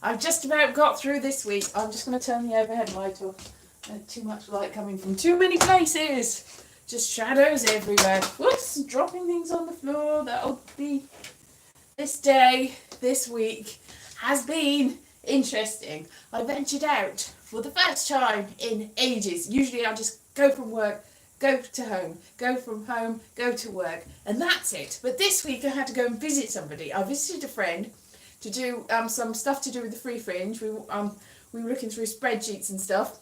I've just about got through this week. I'm just going to turn the overhead light off. Too much light coming from too many places. Just shadows everywhere. Whoops, dropping things on the floor. That'll be... This day, this week, has been interesting. I ventured out for the first time in ages. Usually I just go from work, go to home, go from home, go to work, and that's it. But this week I had to go and visit somebody. I visited a friend to do some stuff to do with the free fringe. We were looking through spreadsheets and stuff,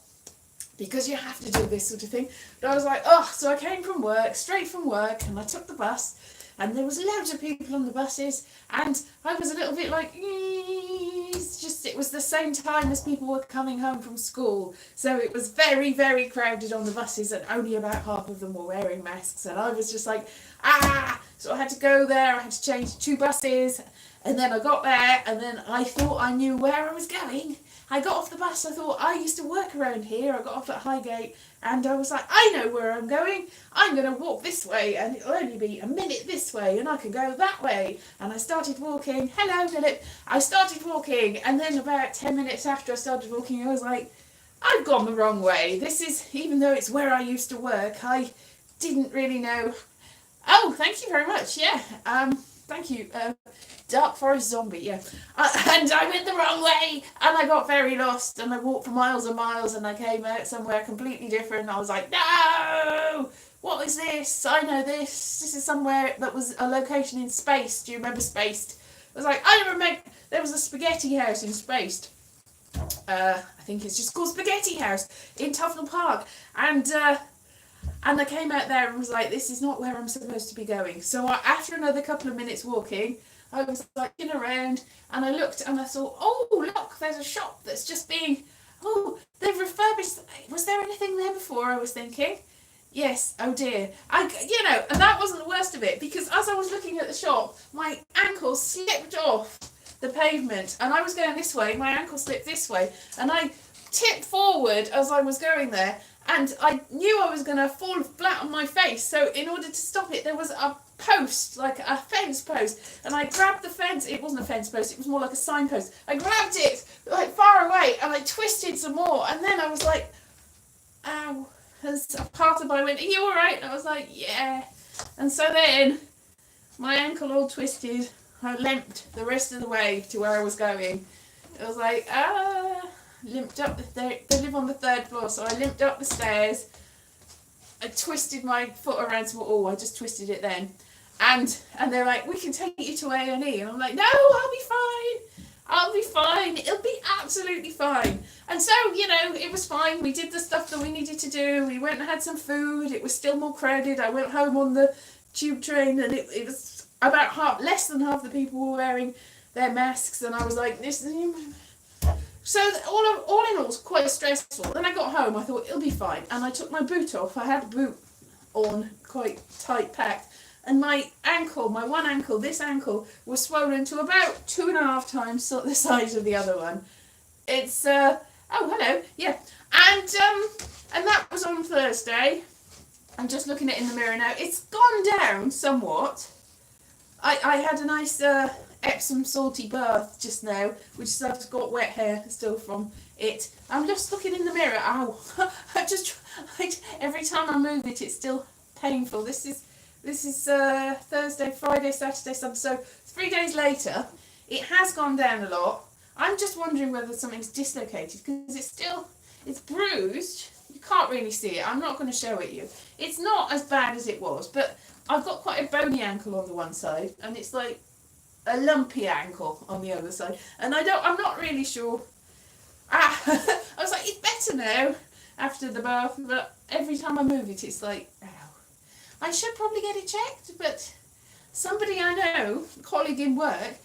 because you have to do this sort of thing. But I was like, oh, so I came from work, straight from work, and I took the bus, and there was loads of people on the buses, and I was a little bit like, it was the same time as people were coming home from school, so it was very, very crowded on the buses, and only about half of them were wearing masks, and I was just like, so I had to go there, I had to change 2 buses, and then I got there, and then I thought I knew where I was going. I got off the bus, I thought, I used to work around here, I got off at Highgate, and I was like, I know where I'm going, I'm going to walk this way, and it'll only be a minute this way, and I can go that way, and I started walking, hello Philip, I started walking, and then about 10 minutes after I started walking, I was like, I've gone the wrong way, this is, even though it's where I used to work, I didn't really know. Oh, thank you very much, yeah, thank you, Dark Forest Zombie, yeah. And I went the wrong way, and I got very lost, and I walked for miles and miles, and I came out somewhere completely different. I was like, no! What is this? I know this. This is somewhere that was a location in Spaced. Do you remember Spaced? I was like, I remember there was a spaghetti house in Spaced. I think it's just called Spaghetti House in Tufnell Park. And I came out there and was like, this is not where I'm supposed to be going. So after another couple of minutes walking, I was like in around, and I looked and I thought, oh look, there's a shop that's just being, they've refurbished. Was there anything there before? I was thinking. Yes. Oh dear. And that wasn't the worst of it, because as I was looking at the shop, my ankle slipped off the pavement, and I was going this way. My ankle slipped this way, and I tipped forward as I was going there, and I knew I was going to fall flat on my face. So in order to stop it, there was a post, like a fence post, and I grabbed the fence. It wasn't a fence post, it was more like a signpost. I grabbed it like far away, and I twisted some more, and then I was like, ow. As a part of my went, are you alright? And I was like, yeah. And so then my ankle all twisted, I limped the rest of the way to where I was going. It was like, limped up they live on the 3rd floor, so I limped up the stairs. I twisted my foot around some, I just twisted it then. And they're like, we can take you to A&E. And I'm like, no, I'll be fine. It'll be absolutely fine. And so, it was fine. We did the stuff that we needed to do. We went and had some food. It was still more crowded. I went home on the tube train, and it was about less than half the people were wearing their masks. And I was like, this is... So all in all, it was quite stressful. Then I got home, I thought, it'll be fine. And I took my boot off. I had a boot on, quite tight packed. And my one ankle, this ankle, was swollen to about 2.5 times the size of the other one. It's, oh, hello, yeah. And that was on Thursday. I'm just looking at it in the mirror now. It's gone down somewhat. I had a nice Epsom salty bath just now, which is I've got wet hair still from it. I'm just looking in the mirror. Ow! Every time I move it, it's still painful. This is Thursday, Friday, Saturday, Sunday. So 3 days later, it has gone down a lot. I'm just wondering whether something's dislocated, because it's bruised. You can't really see it. I'm not going to show it you. It's not as bad as it was, but I've got quite a bony ankle on the one side, and it's like a lumpy ankle on the other side, and I'm not really sure. I was like, it's better now after the bath, but every time I move it, it's like, ow. I should probably get it checked, but somebody I know, a colleague in work,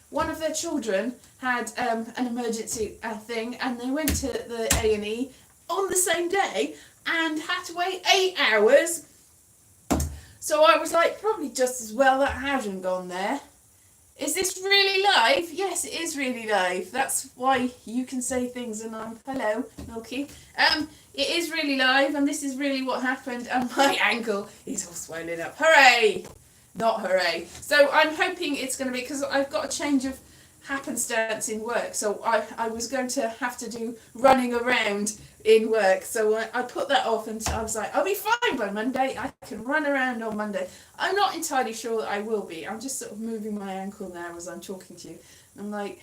one of their children had an emergency thing, and they went to the A&E on the same day and had to wait 8 hours. So I was like, probably just as well that hasn't gone there. Is this really live? Yes, it is really live. That's why you can say things, and I'm, hello, Milky. It is really live, and this is really what happened, and my ankle is all swollen up. Hooray! Not hooray. So I'm hoping it's going to be, because I've got a change of happenstance in work. So I was going to have to do running around in work. So I put that off, and I was like, I'll be fine by Monday. I can run around on Monday. I'm not entirely sure that I will be. I'm just sort of moving my ankle now as I'm talking to you. I'm like,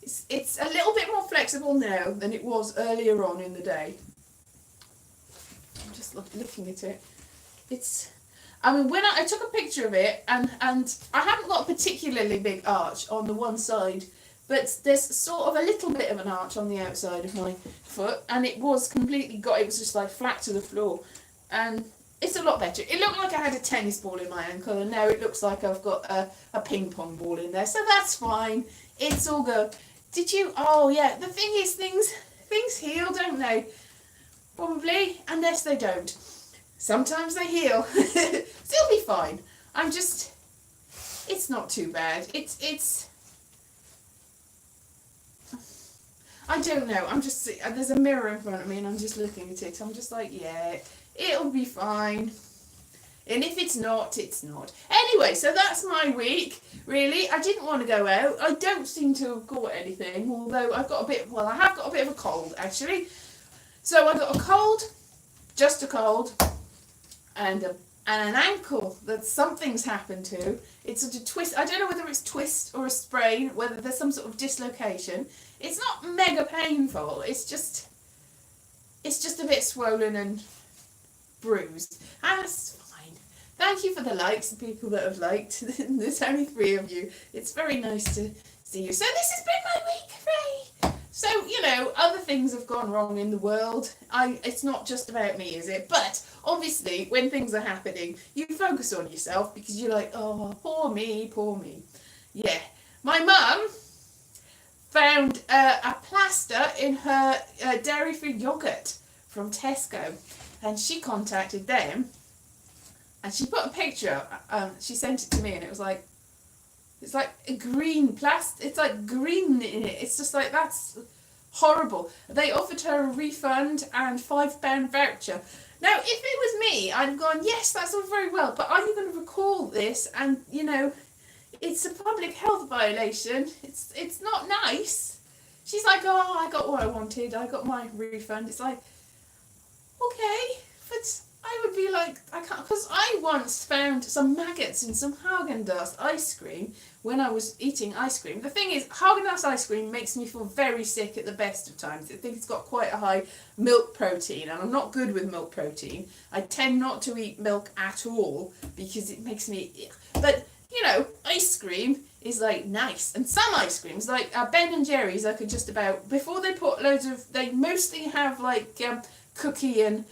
it's a little bit more flexible now than it was earlier on in the day. I'm just looking at it. I mean, when I took a picture of it, and I haven't got a particularly big arch on the one side, but there's sort of a little bit of an arch on the outside of my foot, and it was it was just like flat to the floor, and it's a lot better. It looked like I had a tennis ball in my ankle, and now it looks like I've got a ping pong ball in there, so that's fine. It's all good. Oh yeah, the thing is, things heal, don't they? Probably, unless they don't. Sometimes they heal. Still be fine. It's not too bad. I don't know. There's a mirror in front of me and I'm just looking at it. I'm just like, yeah, it'll be fine. And if it's not, it's not. Anyway, so that's my week, really. I didn't want to go out. I don't seem to have got anything, although I have got a bit of a cold, actually. So I got a cold, just a cold, and an ankle that something's happened to. It's sort of twist. I don't know whether it's twist or a sprain, whether there's some sort of dislocation. It's not mega painful. It's just a bit swollen and bruised. And that's fine. Thank you for the likes, the people that have liked. There's only 3 of you. It's very nice to see you. So this has been my week. Hooray! So, other things have gone wrong in the world. It's not just about me, is it? But obviously, when things are happening, you focus on yourself because you're like, oh, poor me, poor me. Yeah. My mum found a plaster in her dairy-free yogurt from Tesco, and she contacted them, and she put a picture. She sent it to me, and it was like, it's like a green plastic. It's like green in it. It's just like, that's horrible. They offered her a refund and £5 voucher. Now, if it was me, I'd have gone, yes, that's all very well, but are you going to recall this? And, it's a public health violation. It's not nice. She's like, oh, I got what I wanted. I got my refund. It's like, okay, but I would be like, I can't, because I once found some maggots in some Haagen-Dazs ice cream when I was eating ice cream. The thing is, Haagen-Dazs ice cream makes me feel very sick at the best of times. I think it's got quite a high milk protein, and I'm not good with milk protein. I tend not to eat milk at all because it makes me, but ice cream is like nice, and some ice creams like Ben and Jerry's, I could just about, before they put they mostly have like cookie and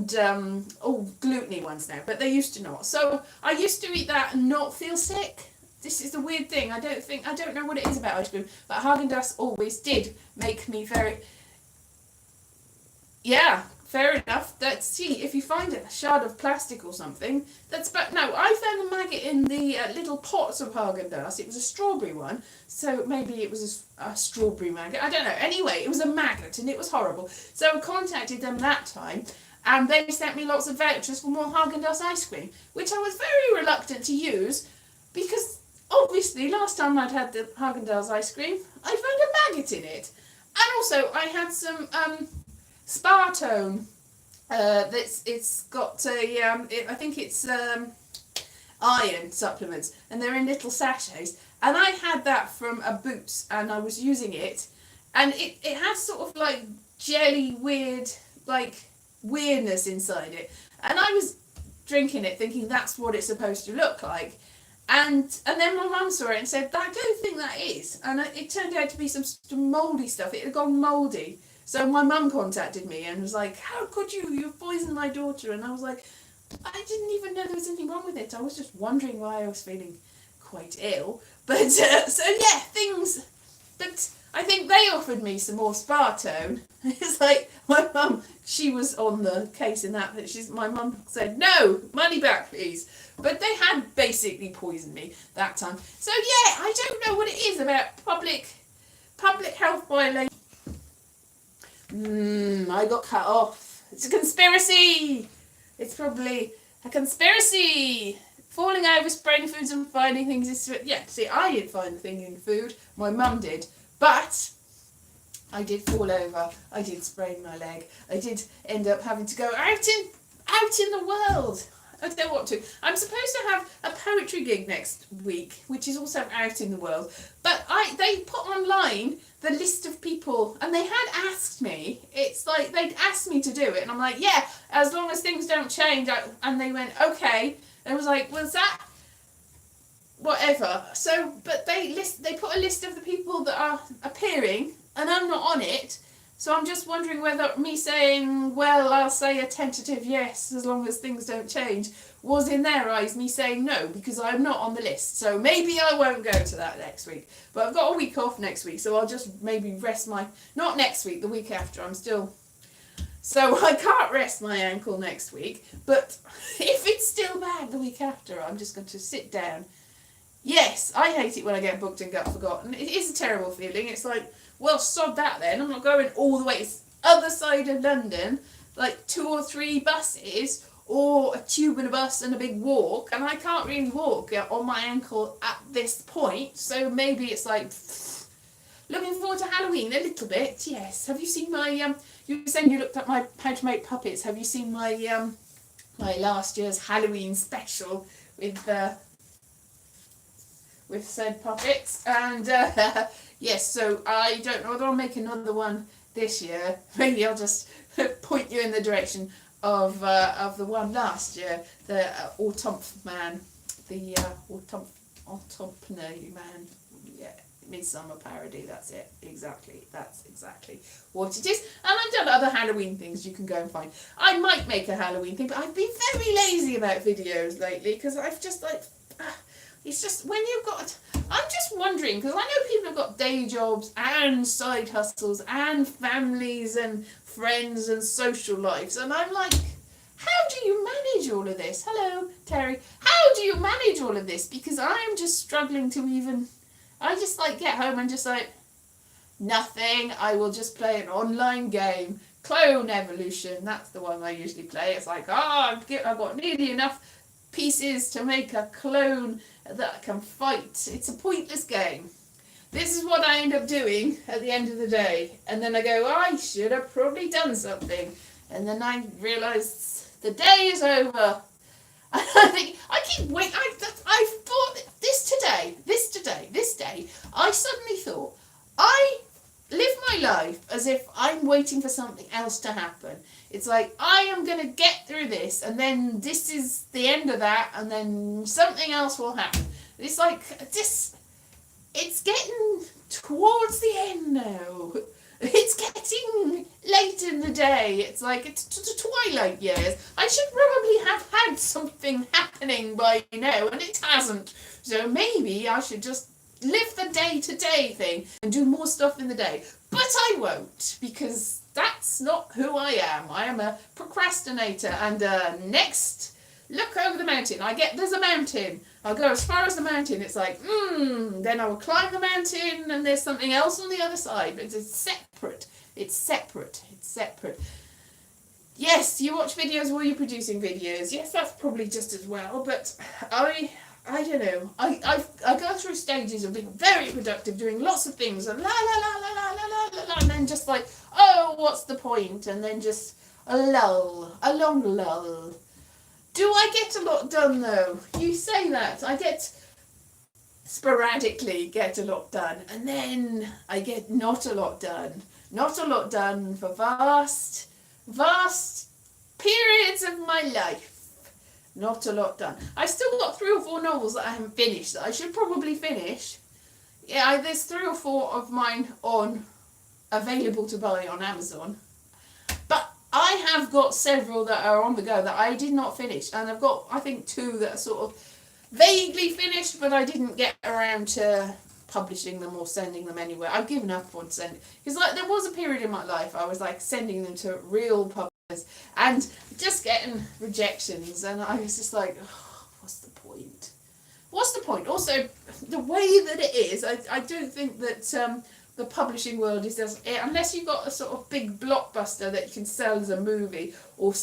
gluten-y ones now, but they used to not. So I used to eat that and not feel sick. This is the weird thing. I don't know what it is about ice cream, but Haagen-Dazs always did make me very, yeah, fair enough. See, if you find a shard of plastic or something, no, I found a maggot in the little pots of Haagen-Dazs. It was a strawberry one, so maybe it was a strawberry maggot. I don't know. Anyway, it was a maggot, and it was horrible. So I contacted them that time, and they sent me lots of vouchers for more Haagen-Dazs ice cream, which I was very reluctant to use, because obviously last time I'd had the Haagen-Dazs ice cream, I found a maggot in it. And also, I had some Spartone. It's got I think it's iron supplements, and they're in little sachets. And I had that from a Boots, and I was using it, and it has sort of like jelly weirdness inside it. And I was drinking it thinking that's what it's supposed to look like. And then my mum saw it and said, I don't think that is. And it turned out to be some mouldy stuff. It had gone mouldy. So my mum contacted me and was like, how could you? You've poisoned my daughter. And I was like, I didn't even know there was anything wrong with it. I was just wondering why I was feeling quite ill. But, so yeah, things. But I think they offered me some more Spartone. It's like, my mum, she was on the case in that. My mum said, no, money back, please. But they had basically poisoned me that time. So yeah, I don't know what it is about public health violation. I got cut off. It's a conspiracy. It's probably a conspiracy. falling over, spraying foods and finding things is, yeah, see, I didn't find the thing in food, my mum did, but I did fall over, I did sprain my leg, I did end up having to go out in the world. I don't want to. I'm supposed to have a poetry gig next week, which is also out in the world. But they put online the list of people, and they had asked me. It's like they'd asked me to do it, and I'm like, yeah, as long as things don't change. And they went, okay. And I was like, was that whatever? So, but they put a list of the people that are appearing, and I'm not on it. So I'm just wondering whether me saying, well, I'll say a tentative yes as long as things don't change, was in their eyes me saying no, because I'm not on the list. So maybe I won't go to that next week. But I've got a week off next week, so I'll just maybe rest not next week, the week after. So I can't rest my ankle next week. But if it's still bad the week after, I'm just going to sit down. Yes, I hate it when I get booked and get forgotten. It is a terrible feeling. It's like, well, sod that then. I'm not going all the way to the other side of London, like 2 or 3 buses, or a tube and a bus and a big walk, and I can't really walk on my ankle at this point, so maybe it's like, looking forward to Halloween a little bit, yes. Have you seen my, you were saying you looked at my How to Make Puppets, have you seen my, my last year's Halloween special with said puppets? And yes, so I don't know whether I'll make another one this year. Maybe I'll just point you in the direction of the one last year, the Autumn Man, the Autumn Man, yeah, Midsummer parody. That's it, exactly. That's exactly what it is. And I've done other Halloween things you can go and find. I might make a Halloween thing, but I've been very lazy about videos lately because I've just like. It's just when you've got, I'm just wondering, because I know people have got day jobs and side hustles and families and friends and social lives, and I'm like, how do you manage all of this? Hello, Terry. How do you manage all of this? Because I'm just struggling to even, I just like get home and just like, nothing, I will just play an online game. Clone Evolution, that's the one I usually play. It's like, I've got nearly enough pieces to make a clone that can fight. It's a pointless game. This is what I end up doing at the end of the day, and then I go, I should have probably done something, and then I realise the day is over. And I think I keep waiting. I thought this day I suddenly thought I live my life as if I'm waiting for something else to happen. It's like, I am going to get through this, and then this is the end of that, and then something else will happen. It's like, it's getting towards the end now. It's getting late in the day. It's like, it's the twilight years. I should probably have had something happening by now, and it hasn't. So maybe I should just live the day-to-day thing and do more stuff in the day. But I won't, because that's not who I am. I am a procrastinator. And next, look over the mountain. There's a mountain. I'll go as far as the mountain. It's like, then I will climb the mountain, and there's something else on the other side. But it's separate. It's separate. It's separate. Yes, you watch videos while you're producing videos. Yes, that's probably just as well. But I don't know. I go through stages of being very productive, doing lots of things, and la la la la la la la la, and then just like, oh, what's the point? And then just a lull, a long lull. Do I get a lot done though? You say that. I sporadically get a lot done, and then I get not a lot done. Not a lot done for vast periods of my life. Not a lot done. I've still got 3 or 4 novels that I haven't finished that I should probably finish. Yeah, there's 3 or 4 of mine available to buy on Amazon. But I have got several that are on the go that I did not finish. And I've got, I think, 2 that are sort of vaguely finished, but I didn't get around to publishing them or sending them anywhere. I've given up on sending. Because like, there was a period in my life I was like sending them to real publishers and just getting rejections, and I was just like, oh, what's the point? What's the point? Also, the way that it is, I don't think that the publishing world is as, unless you've got a sort of big blockbuster that you can sell as a movie, or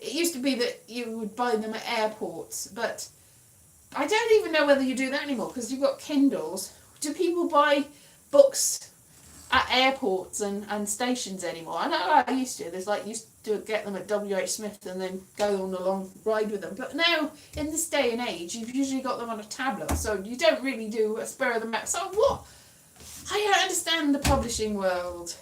it used to be that you would buy them at airports, but I don't even know whether you do that anymore because you've got Kindles. Do people buy books at airports and stations anymore? I know I used to. There's like used to get them at WH Smith and then go on a long ride with them. But now, in this day and age, you've usually got them on a tablet, so you don't really do a spur of the moment. So what? I don't understand the publishing world.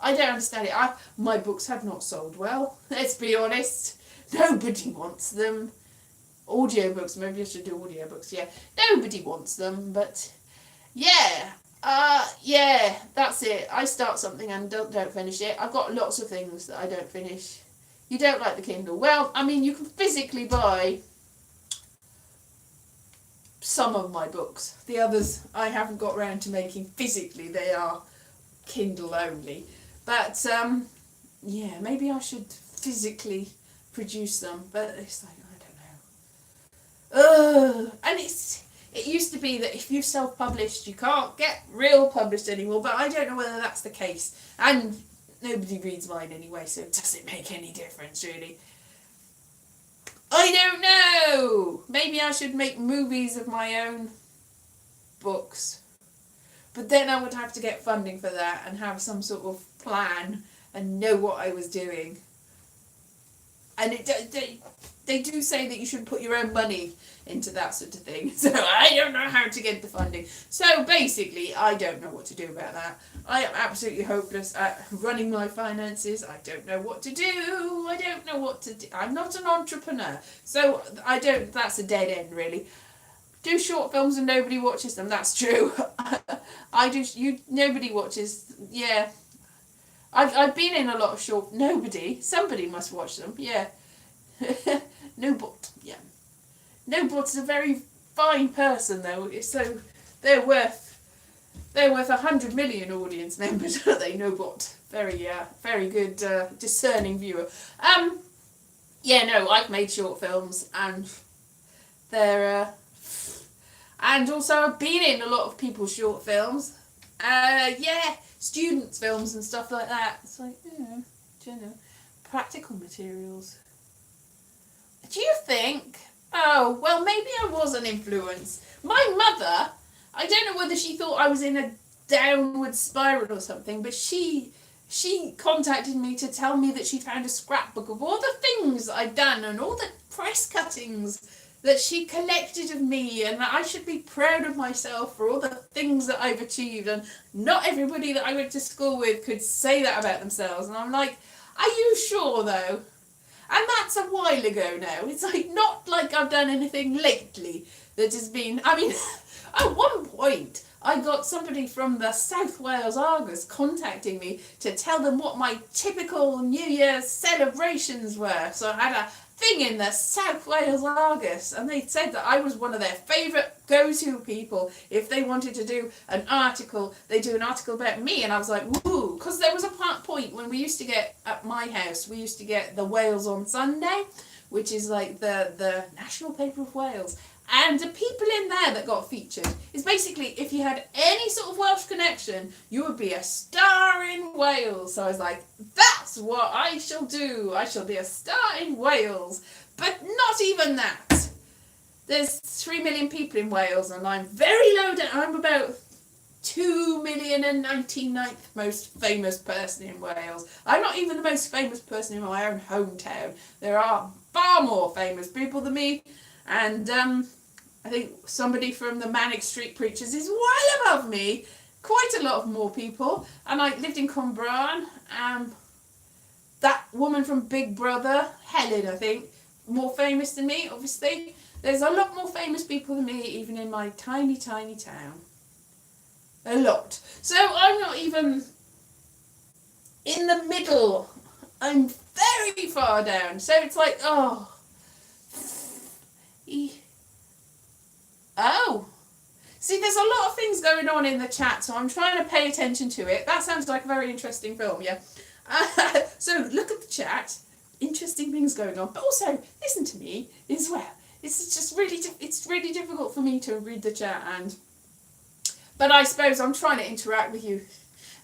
I don't understand it. My books have not sold well. Let's be honest. Nobody wants them. Audiobooks, maybe I should do audiobooks, yeah. Nobody wants them, but yeah. Yeah, that's it. I start something and don't finish it. I've got lots of things that I don't finish. You don't like the Kindle? Well, I mean, you can physically buy some of my books. The others I haven't got round to making physically. They are Kindle only. But, yeah, maybe I should physically produce them. But it's like, I don't know. And it used to be that if you self-published, you can't get real published anymore. But I don't know whether that's the case. And nobody reads mine anyway, so it doesn't make any difference, really. I don't know. Maybe I should make movies of my own books. But then I would have to get funding for that and have some sort of plan and know what I was doing. And they do say that you should put your own money into that sort of thing. So I don't know how to get the funding. So basically, I don't know what to do about that. I am absolutely hopeless at running my finances. I don't know what to do. I don't know what to do. I'm not an entrepreneur. So that's a dead end, really. Do short films and nobody watches them. That's true. Nobody watches. Yeah. I've been in a lot of somebody must watch them. Yeah. Yeah. Nobot's a very fine person though. So they're worth 100 million audience members, aren't they? Nobot. Very good discerning viewer. Yeah, no, I've made short films and they're and also I've been in a lot of people's short films. Yeah, students' films and stuff like that. It's like, practical materials. Do you think? Oh, well, maybe I was an influence. My mother, I don't know whether she thought I was in a downward spiral or something, but she contacted me to tell me that she found a scrapbook of all the things I'd done and all the press cuttings that she collected of me, and that I should be proud of myself for all the things that I've achieved. And not everybody that I went to school with could say that about themselves. And I'm like, are you sure though? And that's a while ago now. It's like not like I've done anything lately that has been. I mean, at one point I got somebody from the South Wales Argus contacting me to tell them what my typical New Year's celebrations were. So I had a thing in the South Wales Argus, and they said that I was one of their favourite go-to people. If they wanted to do an article, they do an article about me. And I was like, woo, because there was a point when we used to get, at my house, we used to get the Wales on Sunday, which is like the national paper of Wales. And the people in there that got featured is basically, if you had any sort of Welsh connection, you would be a star in Wales. So I was like, that's what I shall do. I shall be a star in Wales. But not even that. There's 3 million people in Wales, and I'm very low down. I'm about 2,099th most famous person in Wales. I'm not even the most famous person in my own hometown. There are far more famous people than me. And I think somebody from the Manic Street Preachers is well above me. Quite a lot of more people. And I lived in Cwmbran. That woman from Big Brother, Helen, I think, more famous than me, obviously. There's a lot more famous people than me, even in my tiny, tiny town. A lot. So I'm not even in the middle. I'm very far down. So it's like, oh. See, there's a lot of things going on in the chat, so I'm trying to pay attention to it. That sounds like a very interesting film, yeah. So look at the chat. Interesting things going on. But also, listen to me as well. It's just really, it's really difficult for me to read the chat, but I suppose I'm trying to interact with you,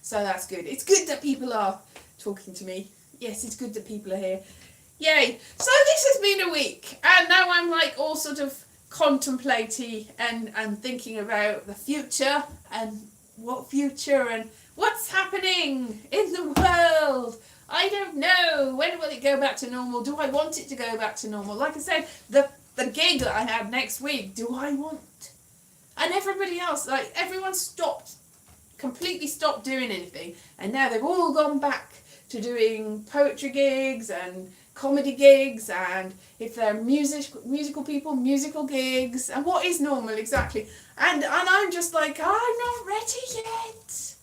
so that's good. It's good that people are talking to me. Yes, it's good that people are here. Yay. So this has been a week, and now I'm like all sort of contemplating and thinking about the future and what future and what's happening in the world. I don't know. When will it go back to normal? Do I want it to go back to normal? Like I said, the gig that I have next week, do I want? And everybody else, like everyone completely stopped doing anything, and now they've all gone back to doing poetry gigs and comedy gigs, and if they're musical people, musical gigs, and what is normal exactly. And I'm just like, I'm not ready yet.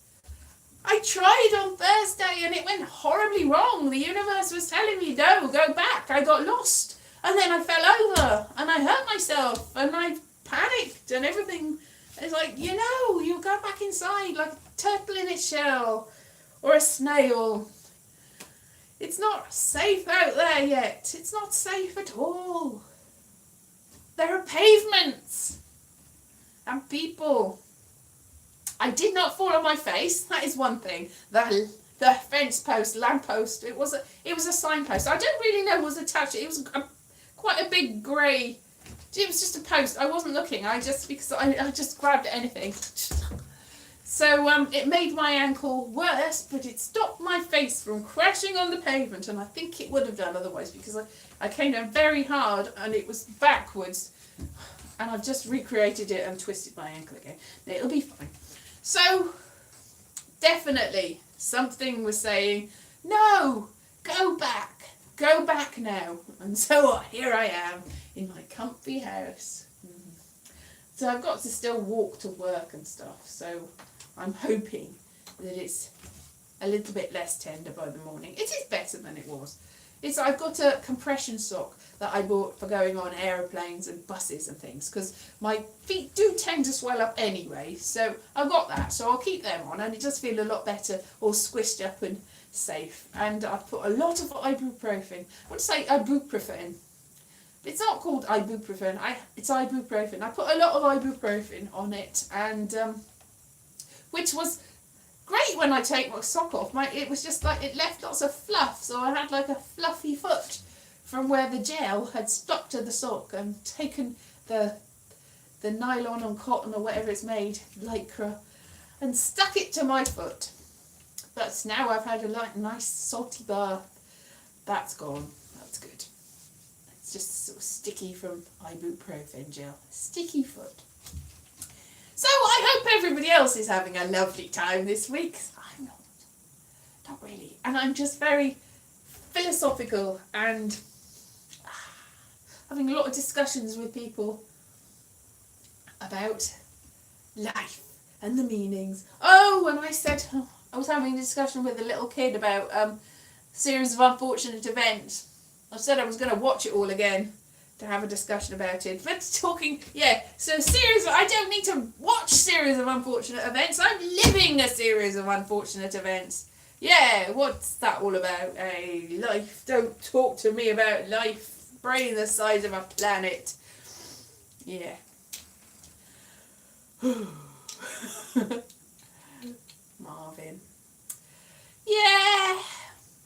I tried on Thursday and it went horribly wrong. The universe was telling me, no, go back. I got lost. And then I fell over and I hurt myself and I panicked and everything. It's like, you go back inside like a turtle in its shell or a snail. It's not safe out there yet. It's not safe at all. There are pavements and people. I did not fall on my face. That is one thing. The fence post, lamp post. It was a signpost. I don't really know what was attached. It was quite a big grey. It was just a post. I wasn't looking. I just grabbed anything. So it made my ankle worse, but it stopped my face from crashing on the pavement, and I think it would have done otherwise because I came down very hard and it was backwards, and I've just recreated it and twisted my ankle again. It'll be fine. So, definitely, something was saying, no, go back now. And so here I am in my comfy house. So I've got to still walk to work and stuff, so I'm hoping that it's a little bit less tender by the morning. It is better than it was. I've got a compression sock that I bought for going on aeroplanes and buses and things, because my feet do tend to swell up anyway, so I've got that, so I'll keep them on, and it does feel a lot better, all squished up and safe. And I've put a lot of ibuprofen. I want to say ibuprofen. It's not called ibuprofen, it's ibuprofen. I put a lot of ibuprofen on it, and which was great when I take my sock off. It was just like it left lots of fluff, so I had like a fluffy foot from where the gel had stuck to the sock and taken the nylon and cotton or whatever it's made, lycra, and stuck it to my foot. But now I've had a nice salty bath. That's gone. That's good. It's just sort of sticky from ibuprofen gel. Sticky foot. So I hope everybody else is having a lovely time this week. I'm not really. And I'm just very philosophical and having a lot of discussions with people about life and the meanings. Oh, and I was having a discussion with a little kid about series of unfortunate events. I said I was going to watch it all again to have a discussion about it. But I don't need to watch series of unfortunate events. I'm living a series of unfortunate events. Yeah, what's that all about? Life. Don't talk to me about life. Brain the size of a planet. Yeah. Marvin. Yeah.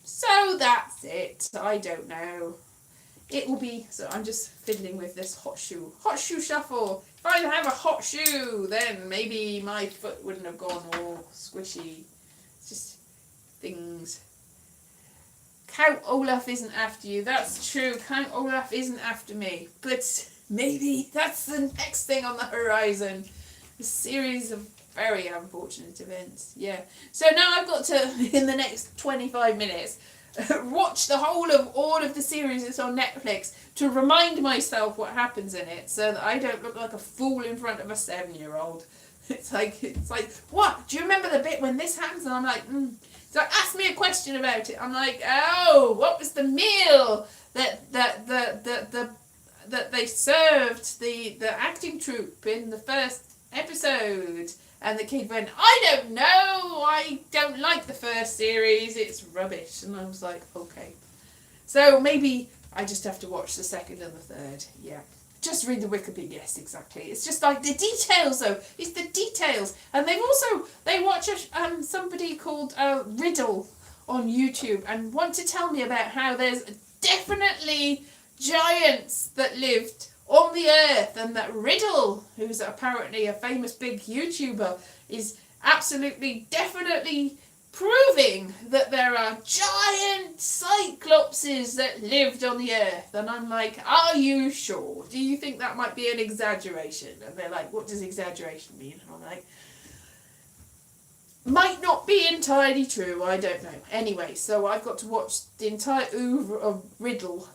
So that's it. I don't know. It will be, so I'm just fiddling with this hot shoe shuffle. If I have a hot shoe, then maybe my foot wouldn't have gone all squishy. It's just things. Count Olaf isn't after you. That's true. Count Olaf isn't after me. But maybe that's the next thing on the horizon. A series of very unfortunate events. Yeah. So now I've got to, in the next 25 minutes, watch the whole of all of the series that's on Netflix to remind myself what happens in it, so that I don't look like a fool in front of a 7-year-old. It's like, what? Do you remember the bit when this happens? And I'm like, So ask me a question about it. I'm like, oh, what was the meal that they served the acting troupe in the first episode? And the kid went, I don't know, I don't like the first series, it's rubbish. And I was like, okay. So maybe I just have to watch the second and the third, yeah. Just read the Wikipedia, yes, exactly. It's just like the details, though. It's the details. And they watch somebody called Riddle on YouTube and want to tell me about how there's definitely giants that lived on the earth, and that Riddle, who's apparently a famous big YouTuber, is absolutely, definitely proving that there are giant cyclopses that lived on the earth. And I'm like, are you sure? Do you think that might be an exaggeration? And they're like, what does exaggeration mean? And I'm like, might not be entirely true, I don't know. Anyway, so I've got to watch the entire oeuvre of Riddle,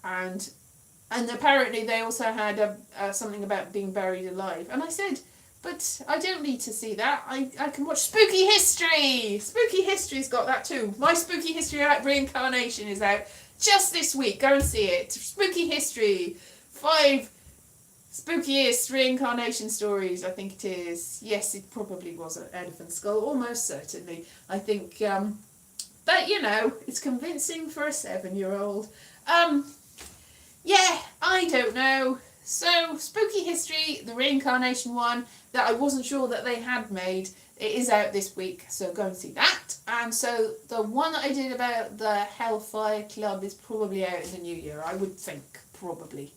and apparently they also had something about being buried alive. And I said, but I don't need to see that. I can watch Spooky History. Spooky History's got that too. My Spooky History Reincarnation is out just this week. Go and see it. Spooky History. 5 spookiest reincarnation stories, I think it is. Yes, it probably was an elephant skull, almost certainly. I think, but you know, it's convincing for a 7-year-old. Yeah, I don't know. So, Spooky History, the reincarnation one, that I wasn't sure that they had made, it is out this week, so go and see that. And so, the one that I did about the Hellfire Club is probably out in the new year, I would think, probably.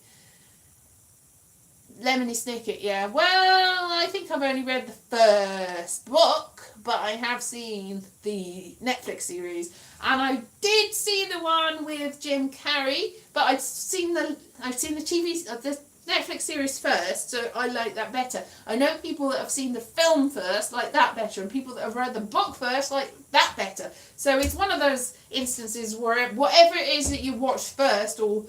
Lemony Snicket, yeah. Well, I think I've only read the first book, but I have seen the Netflix series, and I did see the one with Jim Carrey, but I've seen the the Netflix series first, so I like that better. I know people that have seen the film first like that better, and people that have read the book first like that better. So it's one of those instances where whatever it is that you watch first or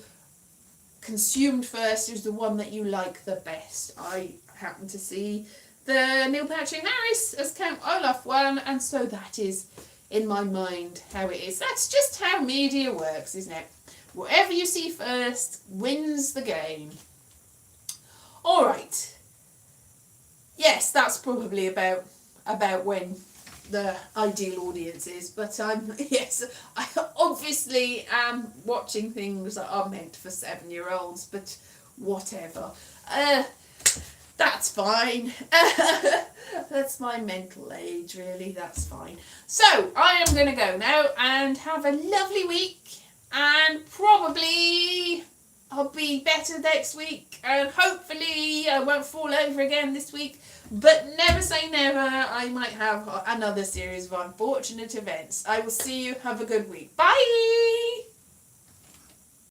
consumed first is the one that you like the best. I happen to see the Neil Patrick Harris as Count Olaf one, and so that is in my mind how it is. That's just how media works, isn't it? Whatever you see first wins the game. Alright. Yes, that's probably about when the ideal audience is, but yes, I obviously am watching things that are meant for 7-year-olds, but whatever. That's fine. That's my mental age, really. That's fine. So I am going to go now and have a lovely week, and probably I'll be better next week, and hopefully I won't fall over again this week. But never say never, I might have another series of unfortunate events. I will see you. Have a good week. Bye!